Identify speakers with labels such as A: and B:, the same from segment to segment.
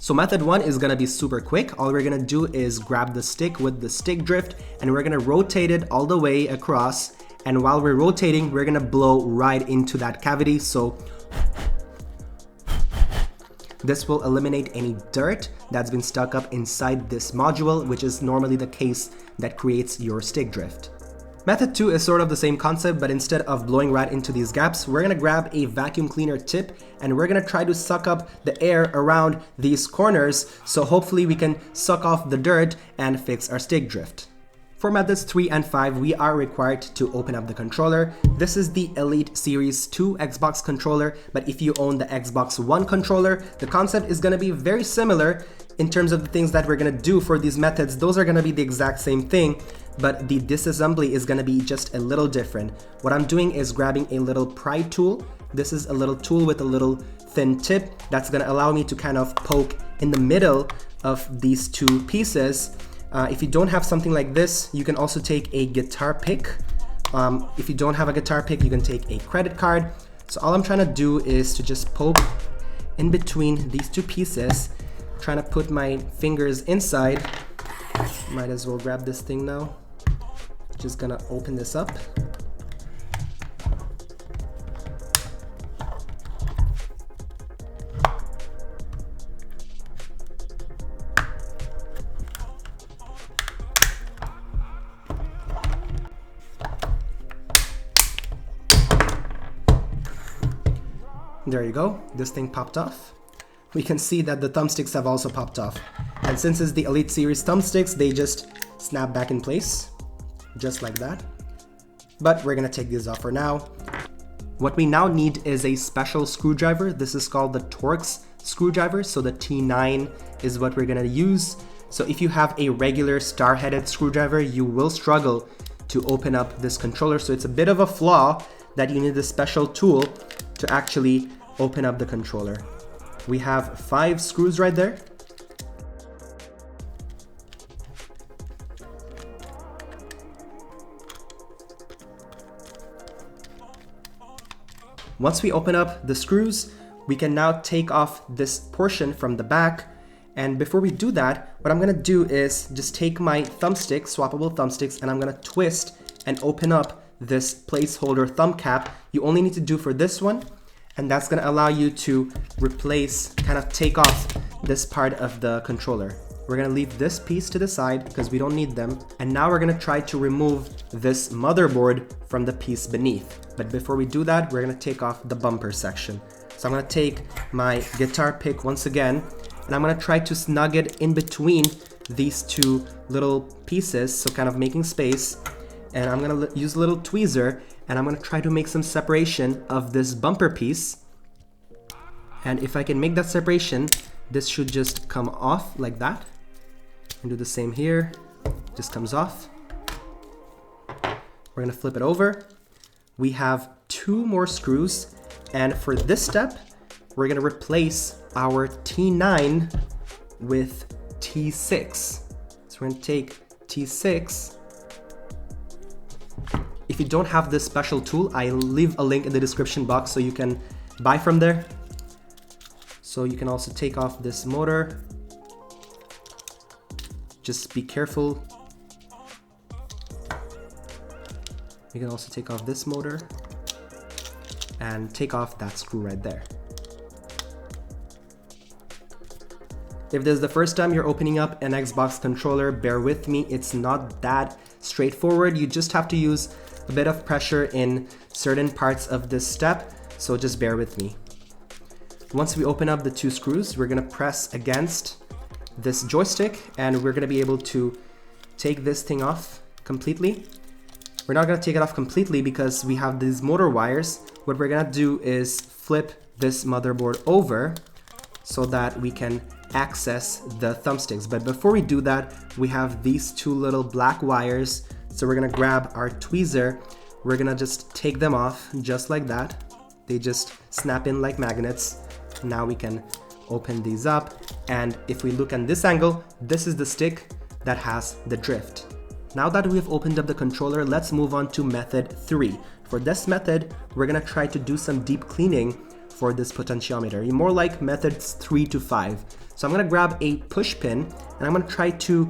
A: So method 1 is gonna be super quick. All we're gonna do is grab the stick with the stick drift and we're gonna rotate it all the way across. And while we're rotating, we're gonna blow right into that cavity. So this will eliminate any dirt that's been stuck up inside this module, which is normally the case that creates your stick drift. Method 2 is sort of the same concept, but instead of blowing right into these gaps, we're gonna grab a vacuum cleaner tip and we're gonna try to suck up the air around these corners, so hopefully we can suck off the dirt and fix our stick drift. For methods 3 and 5, we are required to open up the controller. This is the Elite Series 2 Xbox controller, but if you own the Xbox One controller, the concept is gonna be very similar in terms of the things that we're gonna do for these methods. Those are gonna be the exact same thing, but the disassembly is gonna be just a little different. What I'm doing is grabbing a little pry tool. This is a little tool with a little thin tip that's gonna allow me to kind of poke in the middle of these two pieces. If you don't have something like this, you can also take a guitar pick. If you don't have a guitar pick, you can take a credit card. So all I'm trying to do is to just poke in between these two pieces, trying to put my fingers inside. Might as well grab this thing now. Just gonna open this up. There you go, this thing popped off. We can see that the thumbsticks have also popped off. And since it's the Elite Series thumbsticks, they just snap back in place, just like that. But we're gonna take these off for now. What we now need is a special screwdriver. This is called the Torx screwdriver, so the T9 is what we're gonna use. So if you have a regular star-headed screwdriver, you will struggle to open up this controller. So it's a bit of a flaw that you need a special tool to actually open up the controller. We have 5 screws right there. Once we open up the screws, we can now take off this portion from the back. And before we do that, what I'm gonna do is just take my thumbstick, swappable thumbsticks, and I'm gonna twist and open up this placeholder thumb cap. You only need to do for this one, and that's gonna allow you to replace, kind of take off this part of the controller. We're gonna leave this piece to the side because we don't need them. And now we're gonna try to remove this motherboard from the piece beneath. But before we do that, we're gonna take off the bumper section. So I'm gonna take my guitar pick once again, and I'm gonna try to snug it in between these two little pieces, so kind of making space. And I'm gonna use a little tweezer, and I'm gonna try to make some separation of this bumper piece. And if I can make that separation, this should just come off like that. And do the same here, just comes off. We're gonna flip it over. We have 2 more screws, and for this step, we're gonna replace our T9 with T6. So we're gonna take T6. If you don't have this special tool, I leave a link in the description box so you can buy from there. So you can also take off this motor. Just be careful. You can also take off this motor and take off that screw right there. If this is the first time you're opening up an Xbox controller, bear with me, it's not that straightforward. You just have to use a bit of pressure in certain parts of this step, so just bear with me. Once we open up the 2 screws, we're gonna press against this joystick and we're gonna be able to take this thing off completely. We're not gonna take it off completely because we have these motor wires. What we're gonna do is flip this motherboard over so that we can access the thumbsticks. But before we do that, we have these 2 little black wires. So we're gonna grab our tweezer. We're gonna just take them off just like that. They just snap in like magnets. Now we can open these up. And if we look at this angle, this is the stick that has the drift. Now that we've opened up the controller, let's move on to method 3. For this method, we're gonna try to do some deep cleaning for this potentiometer. You're more like methods 3 to 5. So I'm gonna grab a push pin and I'm gonna try to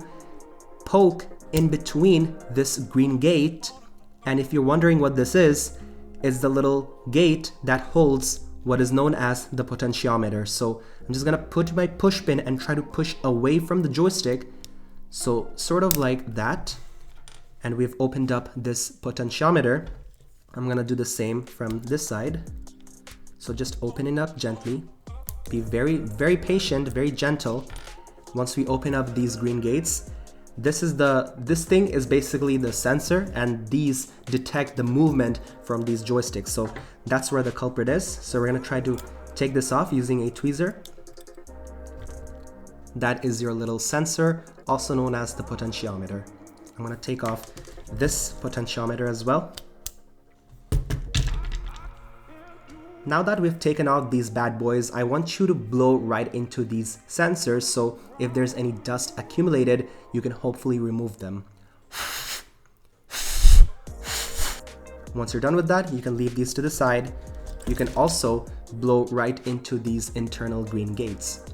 A: poke in between this green gate. And if you're wondering what this is, it's the little gate that holds what is known as the potentiometer. So I'm just gonna put my push pin and try to push away from the joystick. So sort of like that. And we've opened up this potentiometer. I'm gonna do the same from this side. So just open it up gently. Be very, very patient, very gentle. Once we open up these green gates, this thing is basically the sensor, and these detect the movement from these joysticks. So that's where the culprit is. So we're gonna try to take this off using a tweezer. That is your little sensor, also known as the potentiometer. I'm gonna take off this potentiometer as well. Now that we've taken out these bad boys, I want you to blow right into these sensors, so if there's any dust accumulated, you can hopefully remove them. Once you're done with that, you can leave these to the side. You can also blow right into these internal green gates.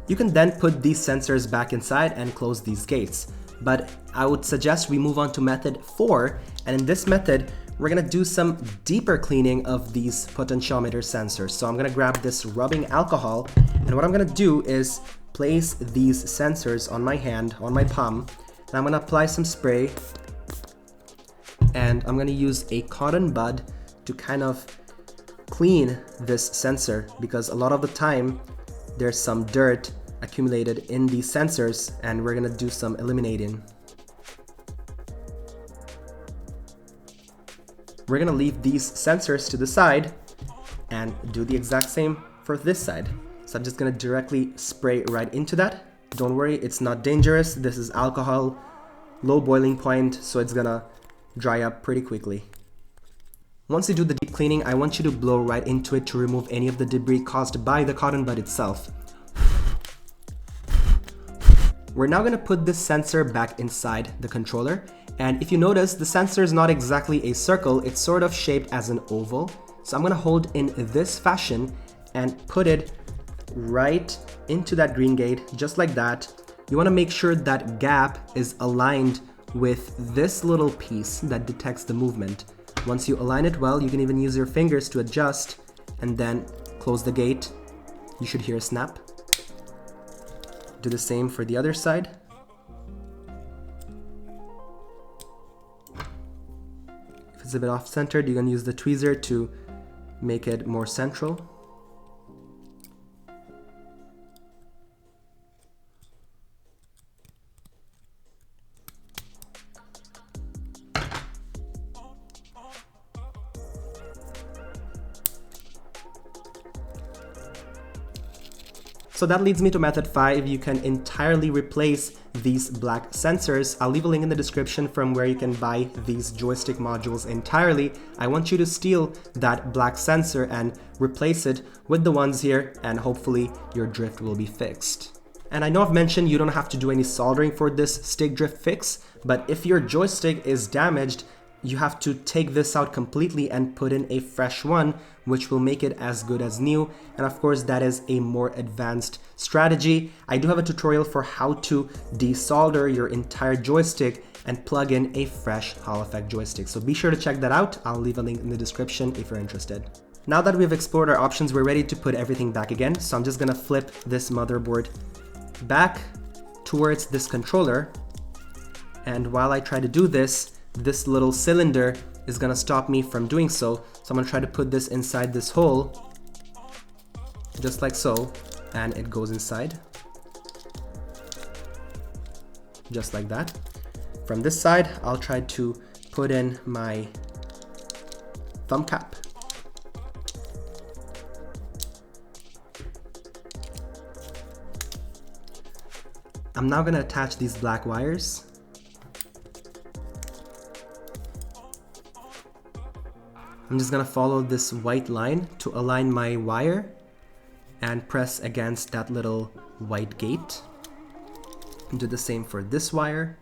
A: You can then put these sensors back inside and close these gates. But I would suggest we move on to method 4, and in this method, we're gonna do some deeper cleaning of these potentiometer sensors. So I'm gonna grab this rubbing alcohol, and what I'm gonna do is place these sensors on my hand, on my palm, and I'm gonna apply some spray, and I'm gonna use a cotton bud to kind of clean this sensor, because a lot of the time there's some dirt accumulated in these sensors, and we're gonna do some eliminating. We're gonna leave these sensors to the side and do the exact same for this side. So I'm just gonna directly spray right into that. Don't worry, it's not dangerous. This is alcohol, low boiling point, so it's gonna dry up pretty quickly. Once you do the deep cleaning, I want you to blow right into it to remove any of the debris caused by the cotton bud itself. We're now gonna put this sensor back inside the controller. And if you notice, the sensor is not exactly a circle, it's sort of shaped as an oval. So I'm gonna hold in this fashion and put it right into that green gate, just like that. You wanna make sure that gap is aligned with this little piece that detects the movement. Once you align it well, you can even use your fingers to adjust and then close the gate. You should hear a snap. Do the same for the other side. If it's a bit off-centered, you can use the tweezer to make it more central. So that leads me to method 5. You can entirely replace these black sensors. I'll leave a link in the description from where you can buy these joystick modules entirely. I want you to steal that black sensor and replace it with the ones here, and hopefully your drift will be fixed. And I know I've mentioned you don't have to do any soldering for this stick drift fix, but if your joystick is damaged, you have to take this out completely and put in a fresh one, which will make it as good as new. And of course, that is a more advanced strategy. I do have a tutorial for how to desolder your entire joystick and plug in a fresh Hall effect joystick. So be sure to check that out. I'll leave a link in the description if you're interested. Now that we've explored our options, we're ready to put everything back again. So I'm just gonna flip this motherboard back towards this controller. And while I try to do this, this little cylinder is gonna stop me from doing so. So I'm gonna try to put this inside this hole, just like so, and it goes inside, just like that. From this side, I'll try to put in my thumb cap. I'm now gonna attach these black wires. I'm just gonna follow this white line to align my wire and press against that little white gate. Do the same for this wire.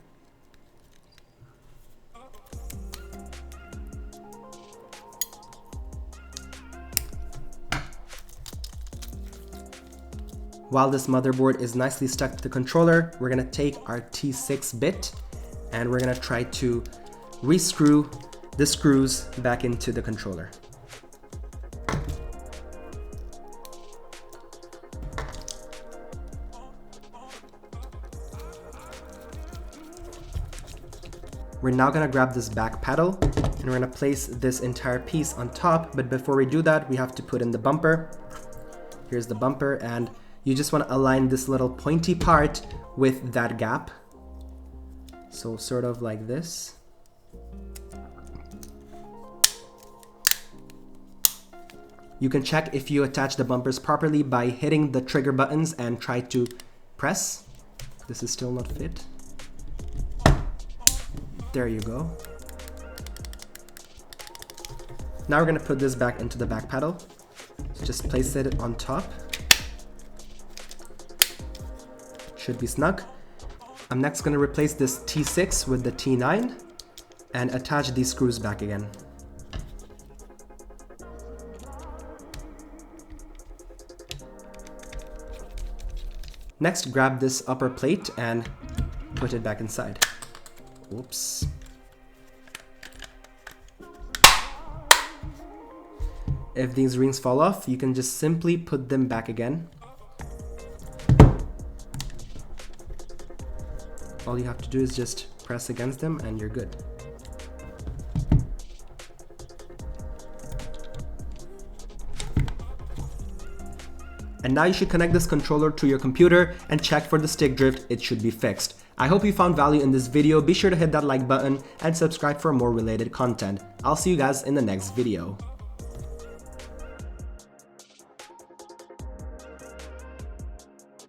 A: While this motherboard is nicely stuck to the controller, we're gonna take our T6 bit and we're gonna try to rescrew the screws back into the controller. We're now gonna grab this back paddle and we're gonna place this entire piece on top, but before we do that, we have to put in the bumper. Here's the bumper, and you just wanna align this little pointy part with that gap. So sort of like this. You can check if you attach the bumpers properly by hitting the trigger buttons and try to press. This is still not fit. There you go. Now we're gonna put this back into the back paddle. Just place it on top. Should be snug. I'm next gonna replace this T6 with the T9 and attach these screws back again. Next, grab this upper plate and put it back inside. Oops. If these rings fall off, you can just simply put them back again. All you have to do is just press against them and you're good. And now you should connect this controller to your computer and check for the stick drift. It should be fixed. I hope you found value in this video. Be sure to hit that like button and subscribe for more related content. I'll see you guys in the next video.